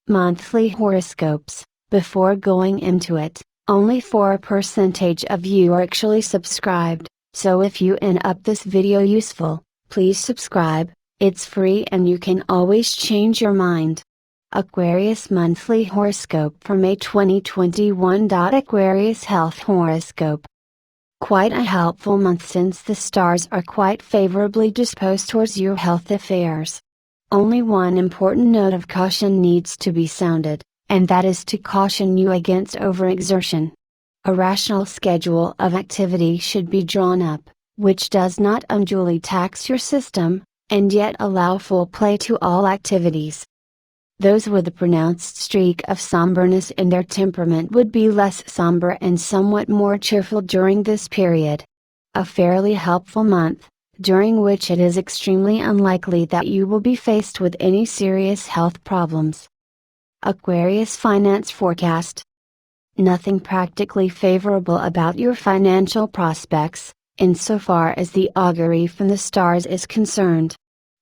Monthly horoscopes. Before going into it, only 4% of you are actually subscribed, so if you end up this video useful, please subscribe. It's free and you can always change your mind. Aquarius Monthly Horoscope for May 2021. Aquarius Health Horoscope. Quite a helpful month since the stars are quite favorably disposed towards your health affairs. Only one important note of caution needs to be sounded, and that is to caution you against overexertion. A rational schedule of activity should be drawn up, which does not unduly tax your system, and yet allow full play to all activities. Those with a pronounced streak of somberness in their temperament would be less somber and somewhat more cheerful during this period. A fairly helpful month, during which it is extremely unlikely that you will be faced with any serious health problems. Aquarius Finance Forecast. Nothing practically favorable about your financial prospects, insofar as the augury from the stars is concerned.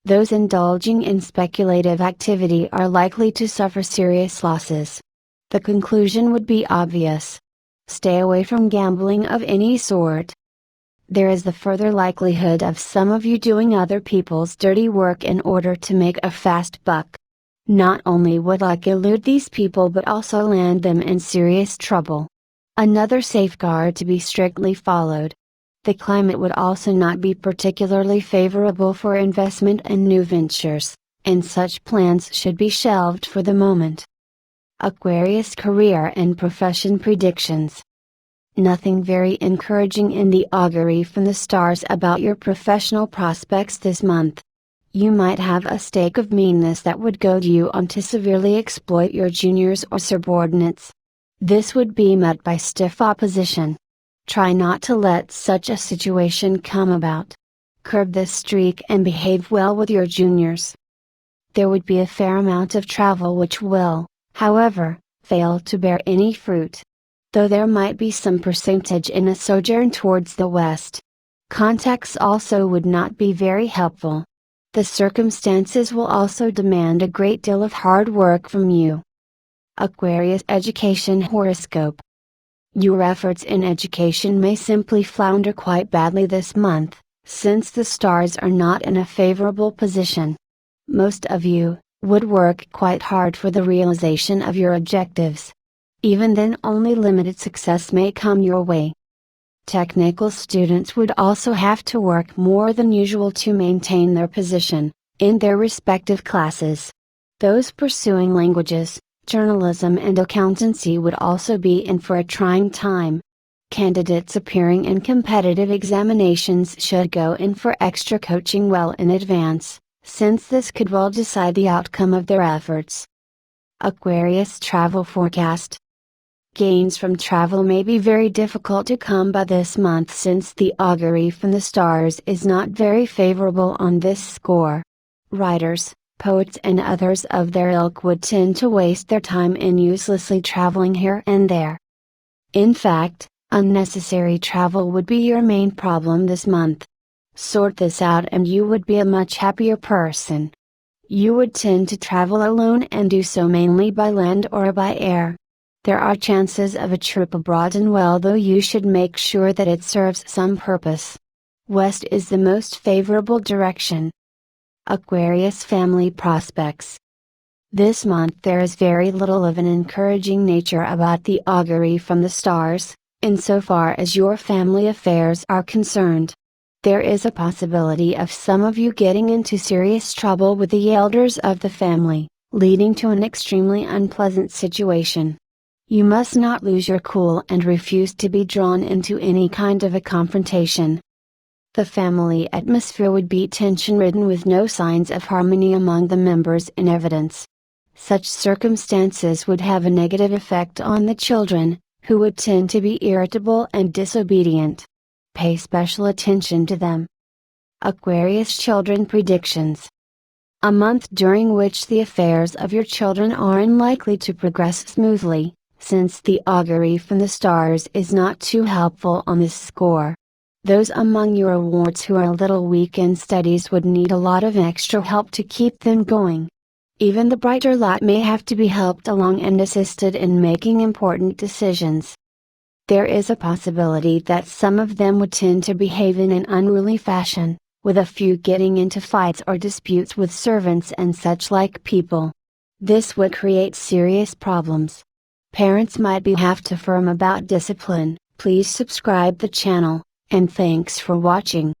Those indulging in speculative activity are likely to suffer serious losses. The conclusion would be obvious. Stay away from gambling of any sort. There is the further likelihood of some of you doing other people's dirty work in order to make a fast buck. Not only would luck elude these people but also land them in serious trouble. Another safeguard to be strictly followed. The climate would also not be particularly favorable for investment and new ventures, and such plans should be shelved for the moment. Aquarius Career and Profession Predictions. Nothing very encouraging in the augury from the stars about your professional prospects this month. You might have a stake of meanness that would goad you on to severely exploit your juniors or subordinates. This would be met by stiff opposition. Try not to let such a situation come about. Curb this streak and behave well with your juniors. There would be a fair amount of travel which will, however, fail to bear any fruit. Though there might be some percentage in a sojourn towards the west. Contacts also would not be very helpful. The circumstances will also demand a great deal of hard work from you. Aquarius Education Horoscope. Your efforts in education may simply flounder quite badly this month, since the stars are not in a favorable position. Most of you would work quite hard for the realization of your objectives. Even then, only limited success may come your way. Technical students would also have to work more than usual to maintain their position in their respective classes. Those pursuing languages, journalism and accountancy would also be in for a trying time. Candidates appearing in competitive examinations should go in for extra coaching well in advance, since this could well decide the outcome of their efforts. Aquarius Travel Forecast. Gains from travel may be very difficult to come by this month since the augury from the stars is not very favorable on this score. Writers, poets and others of their ilk would tend to waste their time in uselessly traveling here and there. In fact, unnecessary travel would be your main problem this month. Sort this out and you would be a much happier person. You would tend to travel alone and do so mainly by land or by air. There are chances of a trip abroad and well, though you should make sure that it serves some purpose. West is the most favorable direction. Aquarius Family Prospects. This month there is very little of an encouraging nature about the augury from the stars, insofar as your family affairs are concerned. There is a possibility of some of you getting into serious trouble with the elders of the family, leading to an extremely unpleasant situation. You must not lose your cool and refuse to be drawn into any kind of a confrontation. The family atmosphere would be tension-ridden with no signs of harmony among the members in evidence. Such circumstances would have a negative effect on the children, who would tend to be irritable and disobedient. Pay special attention to them. Aquarius Children Predictions. A month during which the affairs of your children are unlikely to progress smoothly, since the augury from the stars is not too helpful on this score. Those among your wards who are a little weak in studies would need a lot of extra help to keep them going. Even the brighter lot may have to be helped along and assisted in making important decisions. There is a possibility that some of them would tend to behave in an unruly fashion, with a few getting into fights or disputes with servants and such like people. This would create serious problems. Parents might have to firm about discipline. Please subscribe the channel, and thanks for watching.